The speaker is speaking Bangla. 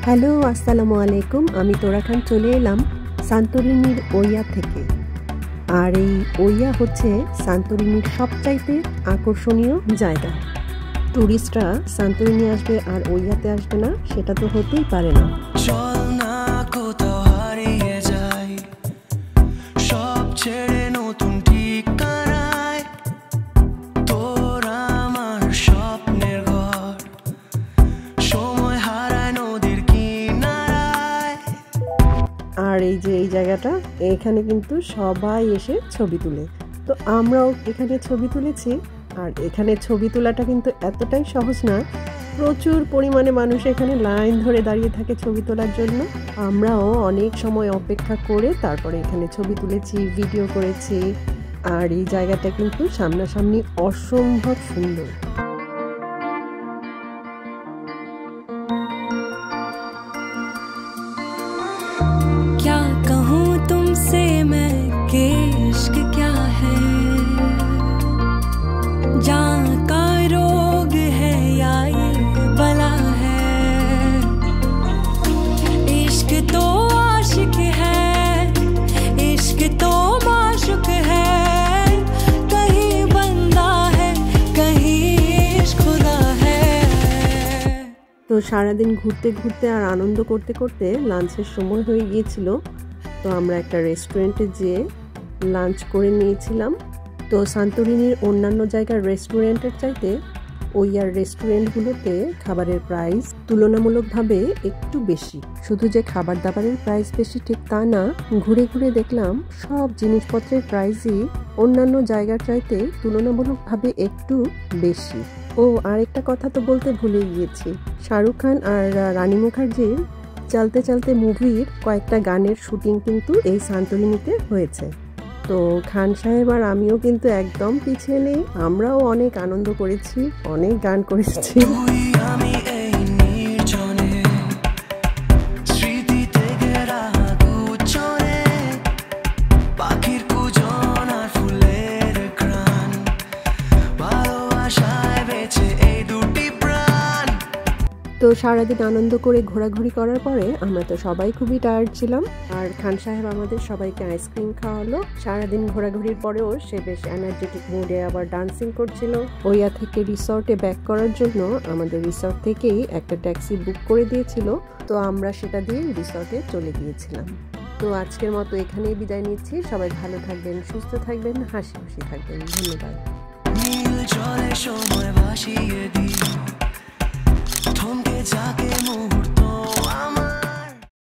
হ্যালো, আসসালামু আলাইকুম। আমি তোরা খান চলে এলাম সান্তোরিনির ওইয়া থেকে। আর এই ওইয়া হচ্ছে সান্তোরিনির সবচাইতে আকর্ষণীয় জায়গা। টুরিস্টরা সান্তোরিনি আসবে আর ওইয়াতে আসবে না, সেটা তো হতেই পারে না। আর এই যে এই জায়গাটা, এখানে কিন্তু সবাই এসে ছবি তুলে, তো আমরাও এখানে ছবি তুলেছি। আর এখানে ছবি তোলাটা কিন্তু এতটাই সহজ না, প্রচুর পরিমাণে মানুষ এখানে লাইন ধরে দাঁড়িয়ে থাকে ছবি তোলার জন্য। আমরাও অনেক সময় অপেক্ষা করে তারপরে এখানে ছবি তুলেছি, ভিডিও করেছি। আর এই জায়গাটা কিন্তু সামনাসামনি অসম্ভব সুন্দর। क्या कहूँ तुमसे मैं कि इश्क क्या है, जान का रोग है या ये बला है। इश्क तो आशिक है, इश्क तो माशुक है, कहीं बंदा है कहीं इश्क खुदा है। তো সারাদিন ঘুরতে ঘুরতে আর আনন্দ করতে করতে লাঞ্চের সময় হয়ে গিয়েছিল। তো আমরা একটা রেস্টুরেন্টে যেয়ে লাঞ্চ করে নিয়েছিলাম। তো সান্তোরিনির অন্যান্য জায়গার রেস্টুরেন্টের চাইতে ওইয়ার রেস্টুরেন্টগুলোতে খাবারের প্রাইস তুলনামূলকভাবে একটু বেশি। শুধু যে খাবার দাবারের প্রাইস বেশি ঠিক তা না, ঘুরে ঘুরে দেখলাম সব জিনিসপত্রের প্রাইসই অন্যান্য জায়গার চাইতে তুলনামূলকভাবে একটু বেশি। ও আরেকটা কথা তো বলতে ভুলে গিয়েছি, শাহরুখ খান আর রানী মুখার্জির চলতে চলতে মুভির কয়েকটা গানের শুটিং কিন্তু এই সান্তোরিনিতে হয়েছে। তো খান সাহেব আর আমিও কিন্তু একদম পিছিয়ে নেই, আমরাও অনেক আনন্দ করেছি, অনেক গান করেছি। তো সারাদিন আনন্দ করে ঘোরাঘুরি করার পরে আমরা তো সবাই খুবই টায়ার্ড ছিলাম। আর খান সাহেব আমাদের সবাইকে আইসক্রিম খাওয়ালো। সারাদিন ঘোরাঘুরির পরেও সে বেশ এনার্জেটিক মুডে আবার ডান্সিং করছিল। ওইয়া থেকে রিসর্টে ব্যাক করার জন্য আমাদের রিসর্ট থেকেই একটা ট্যাক্সি বুক করে দিয়েছিল। তো আমরা সেটা দিয়ে রিসর্টে চলে গিয়েছিলাম। তো আজকের মতো এখানেই বিদায় নিচ্ছি। সবাই ভালো থাকবেন, সুস্থ থাকবেন, হাসি খুশি থাকবেন। ধন্যবাদ। থমকে যাকে মুহূর্ত